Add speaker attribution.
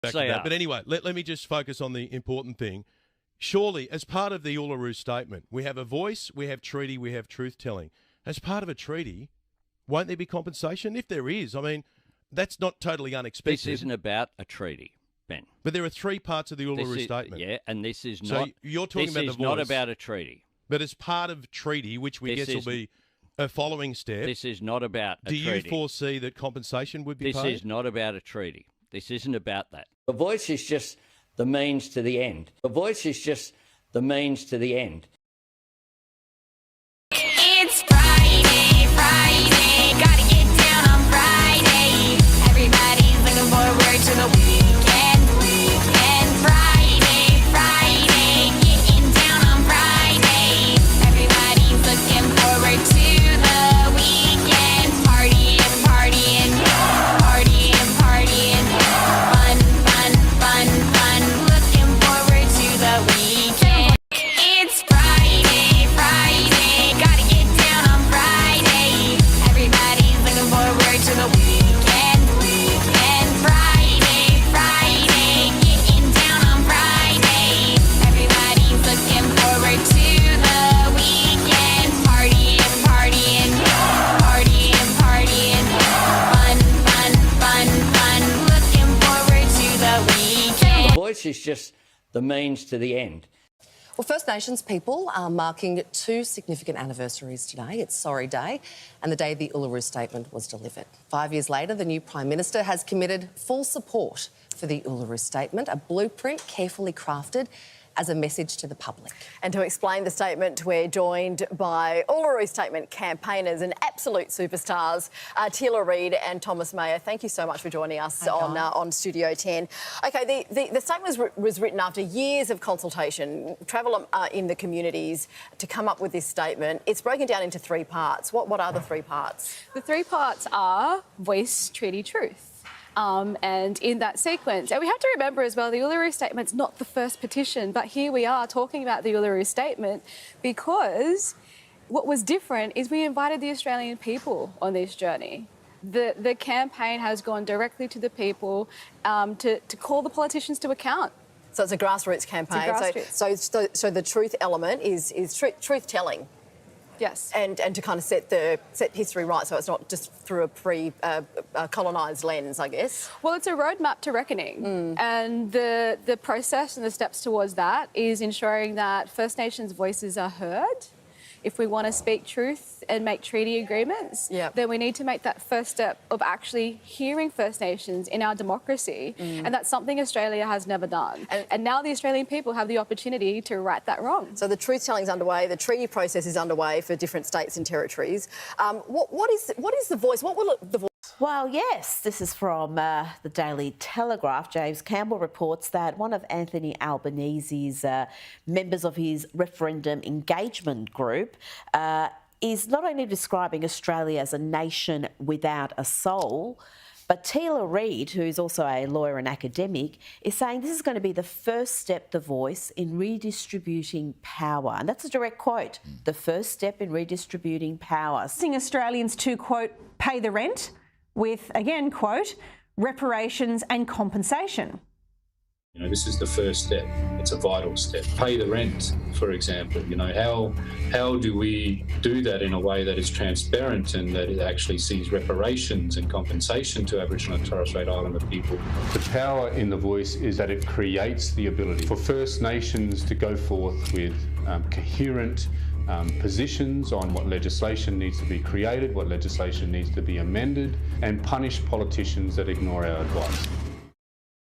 Speaker 1: back to that. But anyway, let me just focus on the important thing. Surely, as part of the Uluru Statement, we have a voice, we have treaty, we have truth-telling. As part of a treaty, won't there be compensation? If there is, I mean, that's not totally unexpected.
Speaker 2: This isn't about a treaty, Ben.
Speaker 1: But there are three parts of the Uluru Statement.
Speaker 2: Yeah, and this is not...
Speaker 1: So you're talking about the voice.
Speaker 2: This is not about a treaty.
Speaker 1: But as part of treaty, which we guess will be a following step...
Speaker 2: This is not about a treaty.
Speaker 1: Do you foresee that compensation would be paid?
Speaker 2: This is not about a treaty. This isn't about that.
Speaker 3: The voice is just the means to the end. The voice is just the means to the end.
Speaker 4: It's Friday, Friday, gotta get down on Friday. Everybody's looking forward to the weekend, Friday, Friday, getting down on Friday. Everybody's looking forward to the weekend, partying, partying, partying, partying, fun, fun, fun, fun, looking forward to the weekend. It's Friday, Friday, gotta get down on Friday. Everybody's looking forward to the weekend, Friday, Friday, getting down on Friday. Everybody's looking forward to the weekend, partying, partying, partying, partying, fun, fun, fun, fun, looking forward to the weekend.
Speaker 3: The voice is just the means to the end.
Speaker 5: Well, First Nations people are marking two significant anniversaries today. It's Sorry Day and the day the Uluru Statement was delivered. 5 years later, the new Prime Minister has committed full support for the Uluru Statement, a blueprint carefully crafted as a message to the public.
Speaker 6: And to explain the statement, we're joined by Uluru Statement campaigners and absolute superstars, Tila Reid and Thomas Mayer. Thank you so much for joining us on Studio 10. OK, the statement was written after years of consultation, travel in the communities to come up with this statement. It's broken down into three parts. What are the three parts?
Speaker 7: The three parts are voice, treaty, truth. And in that sequence, and we have to remember as well, the Uluru Statement's not the first petition, but here we are talking about the Uluru Statement because what was different is we invited the Australian people on this journey. The campaign has gone directly to the people to call the politicians to account.
Speaker 6: So it's a grassroots campaign. So the truth element is truth-telling.
Speaker 7: Yes.
Speaker 6: And to kind of set history right, so it's not just through a pre-colonised lens, I guess.
Speaker 7: Well, it's a roadmap to reckoning. And the process and the steps towards that is ensuring that First Nations voices are heard. If we want to speak truth and make treaty agreements, then we need to make that first step of actually hearing First Nations in our democracy. And that's something Australia has never done. And now the Australian people have the opportunity to right that wrong.
Speaker 6: So the truth-telling is underway, the treaty process is underway for different states and territories. What is the voice? What will the voice...
Speaker 8: Well, yes, this is from the Daily Telegraph. James Campbell reports that one of Anthony Albanese's members of his referendum engagement group is not only describing Australia as a nation without a soul, but Tila Reid, who is also a lawyer and academic, is saying this is going to be the first step, the voice, in redistributing power. And that's a direct quote, the first step in redistributing power.
Speaker 9: Asking Australians to, quote, pay the rent with, again, quote, reparations and compensation.
Speaker 10: You know, this is the first step. It's a vital step. Pay the rent, for example. You know, how do we do that in a way that is transparent and that it actually sees reparations and compensation to Aboriginal and Torres Strait Islander people?
Speaker 11: The power in the voice is that it creates the ability for First Nations to go forth with coherent positions on what legislation needs to be created, what legislation needs to be amended, and punish politicians that ignore our advice.